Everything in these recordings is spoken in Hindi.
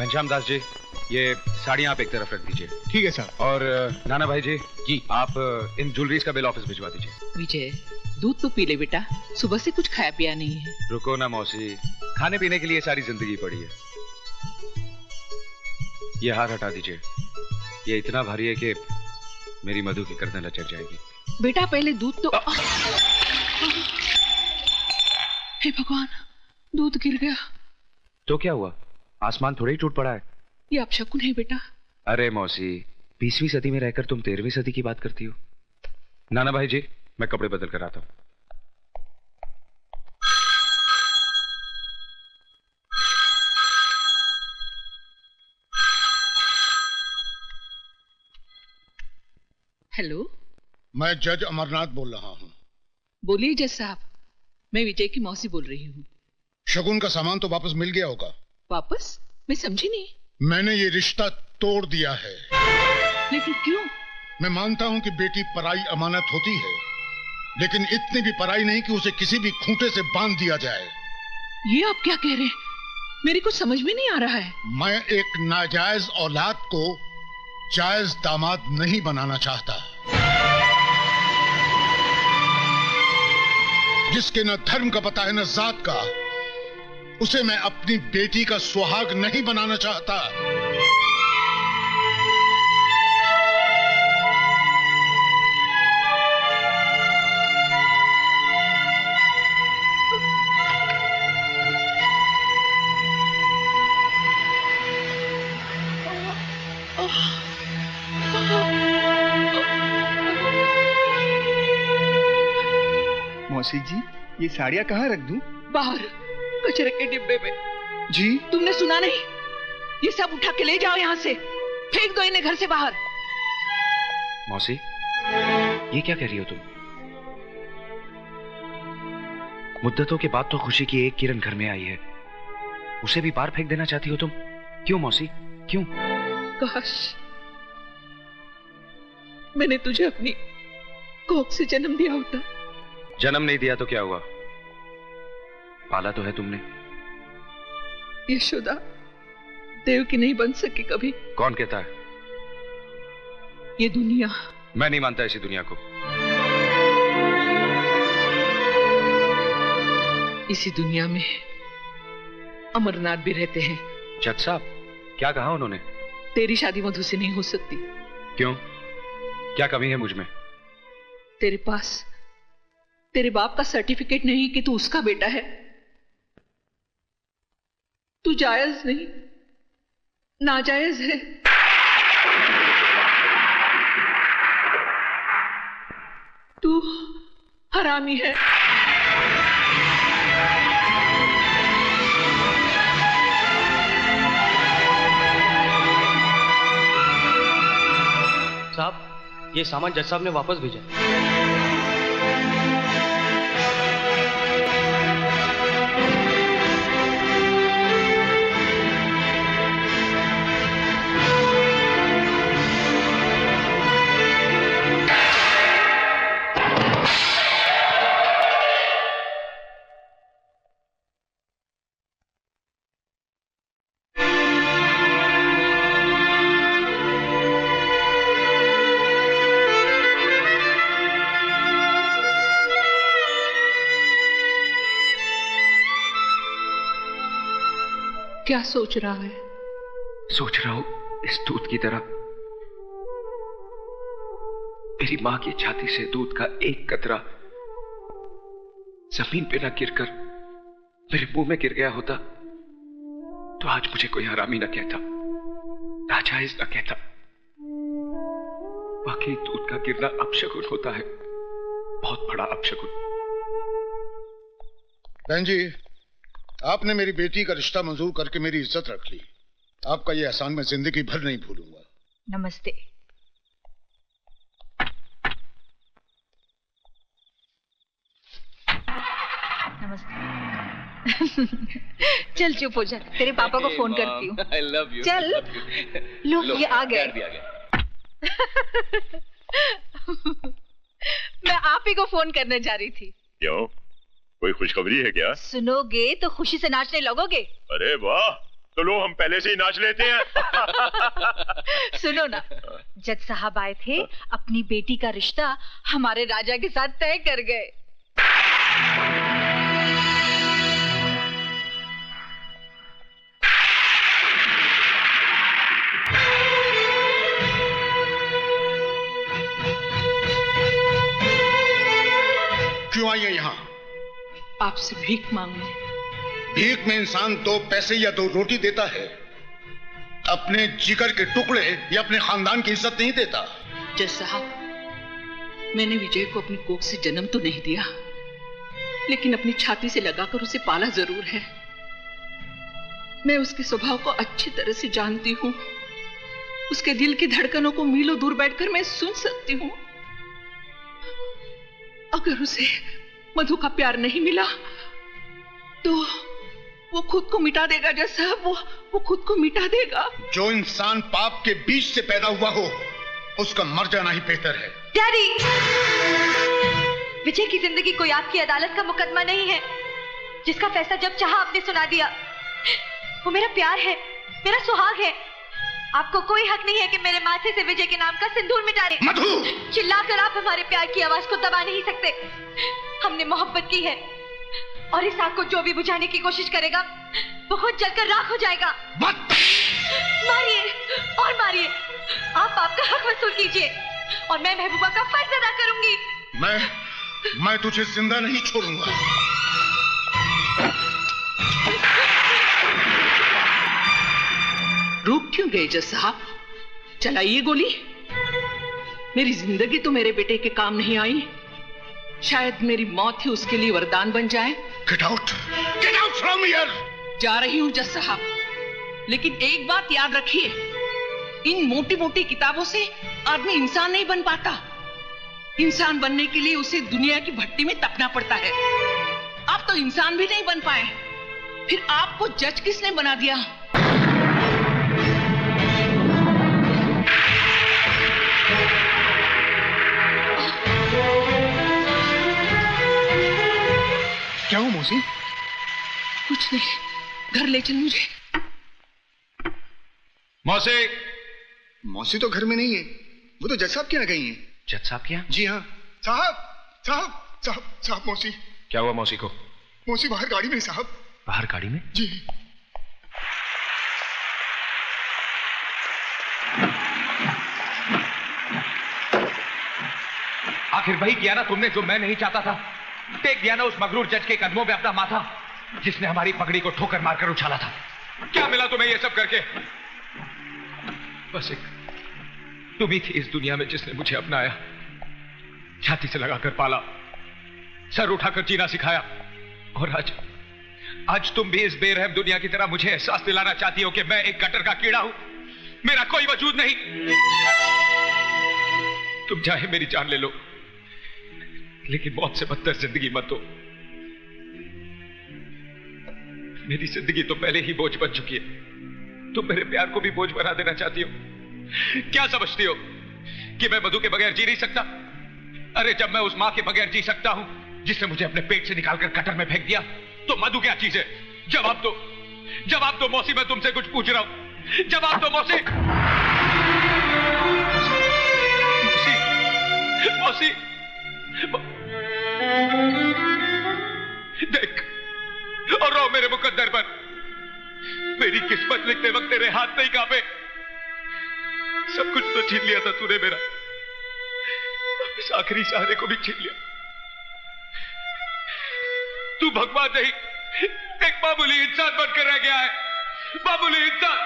घनश्याम दास जी, ये साड़ियाँ आप एक तरफ रख दीजिए। ठीक है सर। और नाना भाई जी, आप इन ज्वेलरीज का बिल ऑफिस भिजवा दीजिए। विजय, दूध तो पी ले बेटा, सुबह से कुछ खाया पिया नहीं है। रुको ना मौसी, खाने पीने के लिए सारी जिंदगी पड़ी है। ये हार हटा दीजिए, ये इतना भारी है कि मेरी मधु की गर्दन लचक जाएगी। बेटा पहले दूध तो हे भगवान, दूध गिर गया। तो क्या हुआ, आसमान थोड़ा ही टूट पड़ा है। ये अपशकुन है बेटा। अरे मौसी, 20वीं सदी में रहकर तुम 13वीं सदी की बात करती हो। नाना भाई जी, मैं कपड़े बदल कर आता हूं। हेलो, मैं जज अमरनाथ बोल रहा हूँ। बोलिए जज साहब, मैं विजय की मौसी बोल रही हूँ। शगुन का सामान तो वापस मिल गया होगा। वापस? मैं समझी नहीं। मैंने ये रिश्ता तोड़ दिया है। लेकिन क्यों? मैं मानता हूँ कि बेटी पराई अमानत होती है, लेकिन इतनी भी पराई नहीं कि उसे किसी भी खूंटे से बांध दिया जाए। ये आप क्या कह रहे हैं? मेरी कुछ समझ में नहीं आ रहा है। मैं एक नाजायज औलाद को जायज दामाद नहीं बनाना चाहता। जिसके न धर्म का पता है न जात का, उसे मैं अपनी बेटी का सुहाग नहीं बनाना चाहता। मौसी जी, ये साड़ियाँ कहाँ रख दूं? बाहर कचरे के डिब्बे में। जी? तुमने सुना नहीं? ये सब उठा के ले जाओ यहाँ से, फेंक दो इन्हें घर से बाहर। मौसी, ये क्या कह रही हो तुम? मुद्दतों के बाद तो खुशी की एक किरण घर में आई है, उसे भी बाहर फेंक देना चाहती हो तुम? क्यों मौसी, क्यों? काश मैंने तुझे अपनी कोख से जन्म दिया होता। जन्म नहीं दिया तो क्या हुआ, पाला तो है तुमने। यशोदा देव की नहीं बन सकी कभी। कौन कहता है? ये दुनिया। मैं नहीं मानता इसी दुनिया को। इसी दुनिया में अमरनाथ भी रहते हैं। जज साहब, क्या कहा उन्होंने? तेरी शादी मधु से नहीं हो सकती। क्यों, क्या कमी है मुझ में? तेरे पास तेरे बाप का सर्टिफिकेट नहीं कि तू उसका बेटा है। तू जायज नहीं, नाजायज है। तू हरामी है। साहब, ये सामान जज साहब ने वापस भेजा। क्या सोच रहा है? सोच रहा हूं, इस दूध की तरह मेरी मां की छाती से दूध का एक कतरा जमीन पे ना गिरकर मेरे मुंह में गिर गया होता तो आज मुझे कोई हरामी ना कहता, नाजायज ना कहता। वाकई दूध का गिरना अपशकुन होता है, बहुत बड़ा अपशकुन। बहन जी, आपने मेरी बेटी का रिश्ता मंजूर करके मेरी इज्जत रख ली। आपका यह एहसान मैं जिंदगी भर नहीं भूलूंगा। नमस्ते। नमस्ते। चल चुप हो जा, तेरे पापा को फोन करती हूँ। I love you. चल। लो ये आ गए। मैं आप ही को फोन करने जा रही थी। क्यों, कोई खुशखबरी है क्या? सुनोगे तो खुशी से नाचने लगोगे। अरे वाह, तो लो हम पहले से ही नाच लेते हैं। सुनो ना, जज साहब आए थे, अपनी बेटी का रिश्ता हमारे राजा के साथ तय कर गए। क्यों आई है यहाँ? आपसे भीख मांगने। भीख में इंसान 2 पैसे या 2 रोटी देता है, अपने जिगर के टुकड़े या अपने खानदान की इज्जत नहीं देता। जज साहब, मैंने विजय को अपनी कोख से जन्म तो नहीं दिया, लेकिन अपनी छाती से लगाकर उसे पाला जरूर है। मैं उसके स्वभाव को अच्छी तरह से जानती हूँ। उसके दिल की धड़कनों को मीलों दूर बैठकर मैं सुन सकती हूँ। अगर उसे मधु का प्यार नहीं मिला तो वो खुद को मिटा देगा। जज साहब, वो खुद को मिटा देगा। जो इंसान पाप के बीच से पैदा हुआ हो उसका मर जाना ही बेहतर है। डैडी, विजय की जिंदगी कोई आपकी अदालत का मुकदमा नहीं है जिसका फैसला जब चाहा आपने सुना दिया। वो मेरा प्यार है, मेरा सुहाग है। आपको कोई हक नहीं है कि मेरे माथे से विजय के नाम का सिंदूर मिटा दें। मधु! चिल्लाकर आप हमारे प्यार की आवाज को दबा नहीं सकते। हमने मोहब्बत की है और इस आग को जो भी बुझाने की कोशिश करेगा वो खुद जलकर राख हो जाएगा। मारिए और मारिए, आप आपका हक वसूल कीजिए और मैं महबूबा का फर्ज अदा करूंगी। मैं तुझे जिंदा नहीं छोड़ूंगा। रुक क्यों गए जज साहब? चलाइए गोली। मेरी जिंदगी तो मेरे बेटे के काम नहीं आई, शायद मेरी मौत ही उसके लिए वरदान बन जाए। Get out from here! जा रही हूं जज साहब, लेकिन एक बात याद रखिए, इन मोटी मोटी किताबों से आदमी इंसान नहीं बन पाता। इंसान बनने के लिए उसे दुनिया की भट्टी में तपना पड़ता है। आप तो इंसान भी नहीं बन पाए, फिर आपको जज किसने बना दिया? क्या हो मौसी? कुछ नहीं, घर ले चल मुझे। मौसी! मौसी तो घर में नहीं है, वो तो जज साहब के यहाँ गई हैं। जज साहब क्या? जी हाँ। साहब मौसी। क्या हुआ मौसी को? मौसी बाहर गाड़ी में साहब। बाहर गाड़ी में? जी। आखिर वही किया ना तुमने जो मैं नहीं चाहता था। टेक दिया ना उस मगरूर जज के कदमों पे अपना माथा, जिसने हमारी पगड़ी को ठोकर मारकर उछाला था। क्या मिला तुम्हें ये सब करके? बस एक तुम ही थी इस दुनिया में जिसने मुझे अपनाया, छाती से लगाकर पाला, सर उठाकर जीना सिखाया। और आज तुम भी इस बेरहम दुनिया की तरह मुझे एहसास दिलाना चाहती हो कि मैं एक गटर का कीड़ा हूं, मेरा कोई वजूद नहीं। तुम चाहे मेरी जान ले लो, लेकिन मौत से बदतर जिंदगी मत दो। मेरी जिंदगी तो पहले ही बोझ बन चुकी है, तुम मेरे प्यार को भी बोझ बना देना चाहती हो। क्या समझती हो कि मैं मधु के बगैर जी नहीं सकता? अरे जब मैं उस मां के बगैर जी सकता हूं जिसने मुझे अपने पेट से निकालकर कटर में फेंक दिया, तो मधु क्या चीज है? जवाब दो मौसी, मैं तुमसे कुछ पूछ रहा हूं। जवाब दो मौसी। मौसी, देख और रो मेरे मुकद्दर पर। मेरी किस्मत लिखते वक्त तेरे हाथ नहीं कांपे। सब कुछ तो छीन लिया था तूने मेरा, इस आखिरी सहारे को भी छीन लिया। तू भगवान नहीं, एक मामूली इंसान बनकर रह गया है, मामूली इंसान।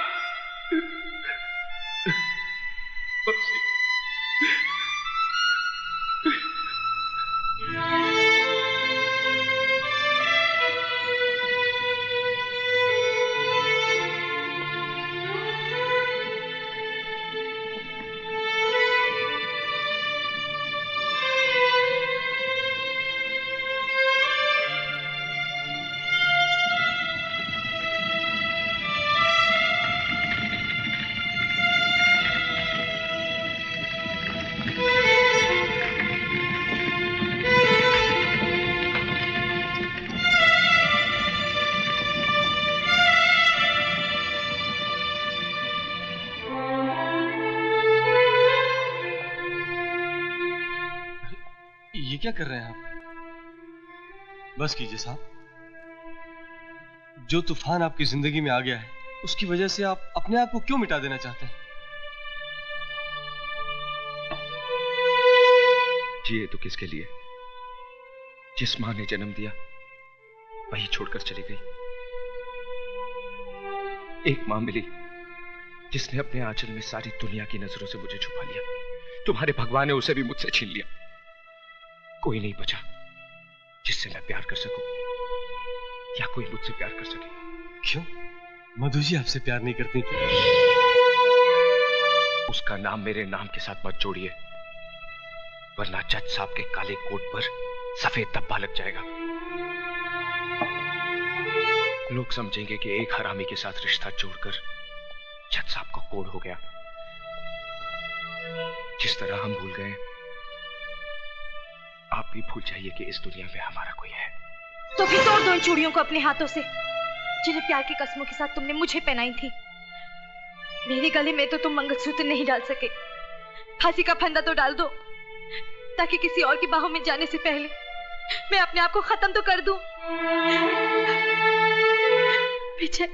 क्या कर रहे हैं आप? बस कीजिए साहब। जो तूफान आपकी जिंदगी में आ गया है, उसकी वजह से आप अपने आप को क्यों मिटा देना चाहते हैं? जिए तो किसके लिए? जिस मां ने जन्म दिया वही छोड़कर चली गई। एक मां मिली जिसने अपने आंचल में सारी दुनिया की नजरों से मुझे छुपा लिया। तुम्हारे भगवान ने उसे भी मुझसे छीन लिया। कोई नहीं बचा जिससे मैं प्यार कर सकूं या कोई मुझसे प्यार कर सके। क्यों? मधु जी आपसे प्यार नहीं करती क्या? उसका नाम मेरे नाम के साथ मत जोड़िए, वरना जज साहब के काले कोट पर सफेद धब्बा लग जाएगा। लोग समझेंगे कि एक हरामी के साथ रिश्ता जोड़कर जज साहब को कोड़ हो गया। जिस तरह हम भूल गए, आप भी भूल जाइए कि इस दुनिया में हमारा कोई है। तो फिर तोड़ दो इन चूड़ियों को अपने हाथों से, जिन्हें प्यार की कसमों के साथ तुमने मुझे पहनाई थी। मेरे गले में तो तुम मंगलसूत्र नहीं डाल सके। फांसी का फंदा तो डाल दो, ताकि किसी और की बाहों में जाने से पहले मैं अपने आप को खत्म तो कर दूं। विजय,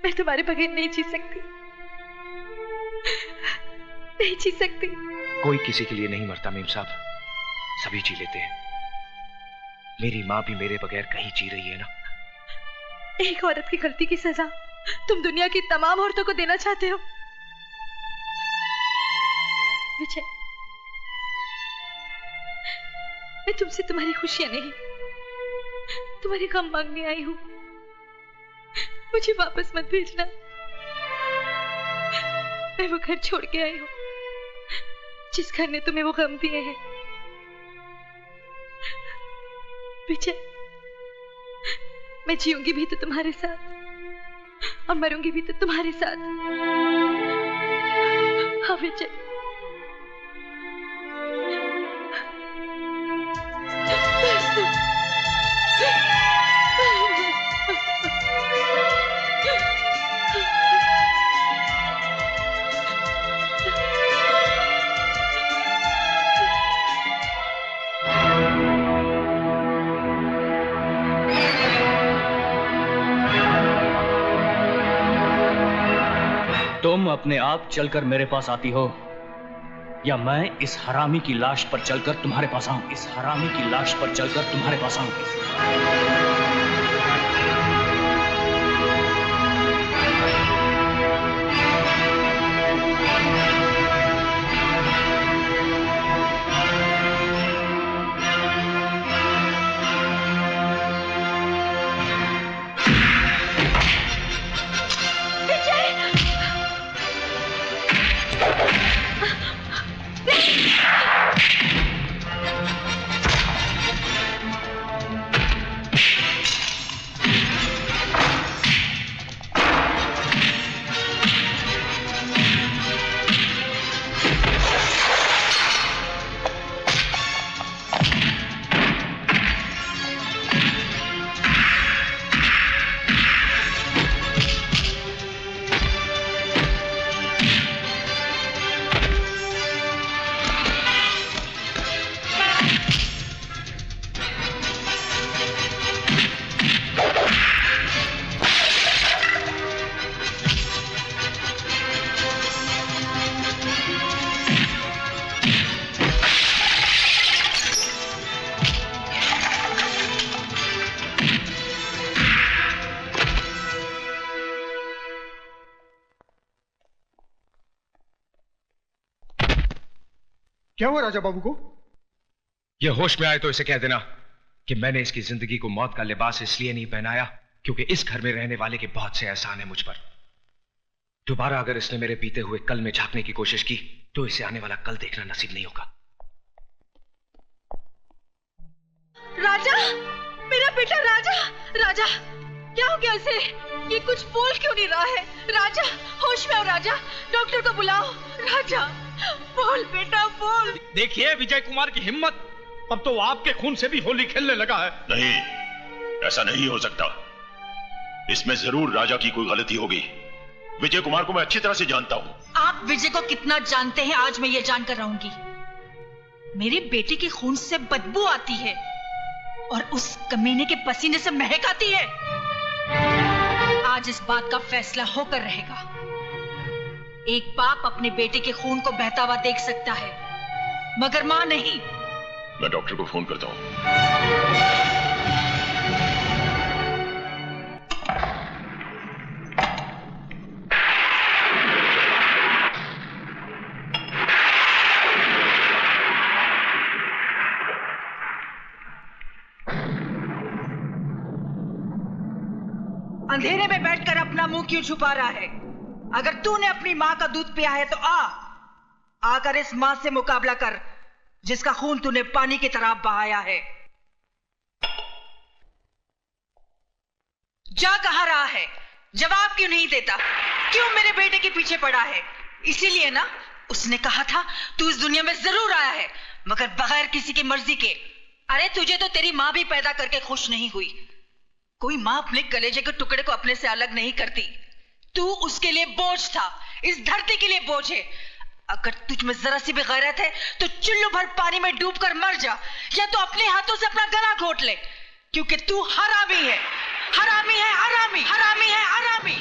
मैं तुम्हारे बगैर नहीं जी सकती, नहीं जी सकती। कोई किसी के लिए नहीं मरता मेम साहब, सभी जी लेते हैं। मेरी माँ भी मेरे बगैर कहीं जी रही है ना। एक औरत की गलती की सजा तुम दुनिया की तमाम औरतों को देना चाहते हो। विजय, मैं तुमसे तुम्हारी खुशियां नहीं, तुम्हारे गम मांगने आई हूं। मुझे वापस मत भेजना। मैं वो घर छोड़ के आई हूं जिस घर ने तुम्हें वो गम दिए हैं। विजय, मैं जीऊंगी भी तो तुम्हारे साथ और मरूंगी भी तो तुम्हारे साथ। हाँ विजय। तुम अपने आप चलकर मेरे पास आती हो, या मैं इस हरामी की लाश पर चलकर तुम्हारे पास आऊं? इस हरामी की लाश पर चलकर तुम्हारे पास आऊं? क्या हुआ राजा बाबू को? यह होश में आए तो इसे कह देना कि मैंने इसकी जिंदगी को मौत का लिबास इसलिए नहीं पहनाया क्योंकि इस घर में रहने वाले के बहुत से एहसान है मुझ पर। दोबारा अगर इसने मेरे बीते हुए कल में झांकने की कोशिश की तो इसे आने वाला कल देखना नसीब नहीं होगा। राजा, मेरा बेटा राजा, राजा क्या हो गया इसे? ये कुछ बोल क्यों नहीं रहा है? राजा, होश में आओ राजा, डॉक्टर को बुलाओ। राजा बोल बेटा बोल। देखिए विजय कुमार की हिम्मत, अब तो आपके खून से भी होली खेलने लगा है। नहीं, ऐसा नहीं हो सकता। इसमें जरूर राजा की कोई गलती होगी। विजय कुमार को मैं अच्छी तरह से जानता हूं। आप विजय को कितना जानते हैं आज मैं ये जानकर रहूंगी। मेरे बेटे के खून से बदबू आती है और उस कमीने के पसीने से महक आती है। आज इस बात का फैसला होकर रहेगा। एक बाप अपने बेटे के खून को बहता हुआ देख सकता है, मगर मां नहीं। मैं डॉक्टर को फोन करता हूं। अंधेरे में बैठकर अपना मुंह क्यों छुपा रहा है? अगर तूने अपनी मां का दूध पिया है तो आकर इस मां से मुकाबला कर जिसका खून तूने पानी की तरह बहाया है। जा कहां रहा है? जवाब क्यों नहीं देता? क्यों मेरे बेटे के पीछे पड़ा है? इसीलिए ना उसने कहा था तू इस दुनिया में जरूर आया है, मगर बगैर किसी की मर्जी के। अरे तुझे तो तेरी मां भी पैदा करके खुश नहीं हुई। कोई मां अपने कलेजे के टुकड़े को अपने से अलग नहीं करती। तू उसके लिए बोझ था, इस धरती के लिए बोझ है। अगर तुझ में जरा सी भी गैरत है तो चुल्लू भर पानी में डूबकर मर जा, या तो अपने हाथों से अपना गला घोट ले, क्योंकि तू हरामी है, हरामी है, हरामी, हरामी है, हरामी।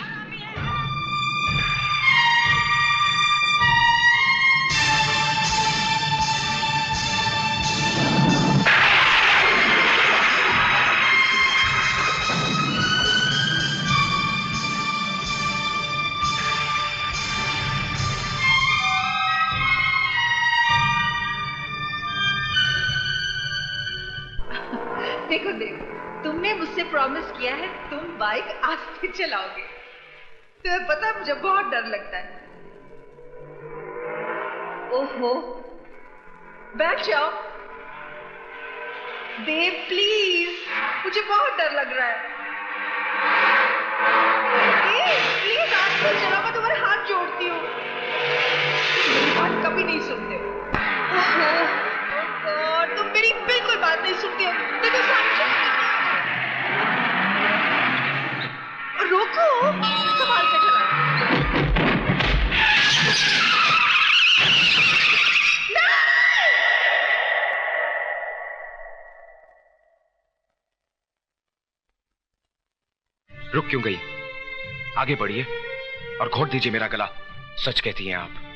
देखो देखो, तुमने मुझसे प्रॉमिस किया है तुम बाइक आस्ते चलाओगे। तुम्हें पता है मुझे बहुत डर लगता है। ओहो, बैठ जाओ। देव प्लीज, मुझे बहुत डर लग रहा है। प्लीज आस्ते चलाओ, मैं तुम्हारे हाथ जोड़ती हूँ। बात कभी नहीं सुनते हो। और तुम मेरी बिल्कुल बात नहीं सुनती हो। देखो रोको, संभाल के चला। रुक क्यों गई? आगे बढ़िए और घोट दीजिए मेरा गला। सच कहती हैं आप।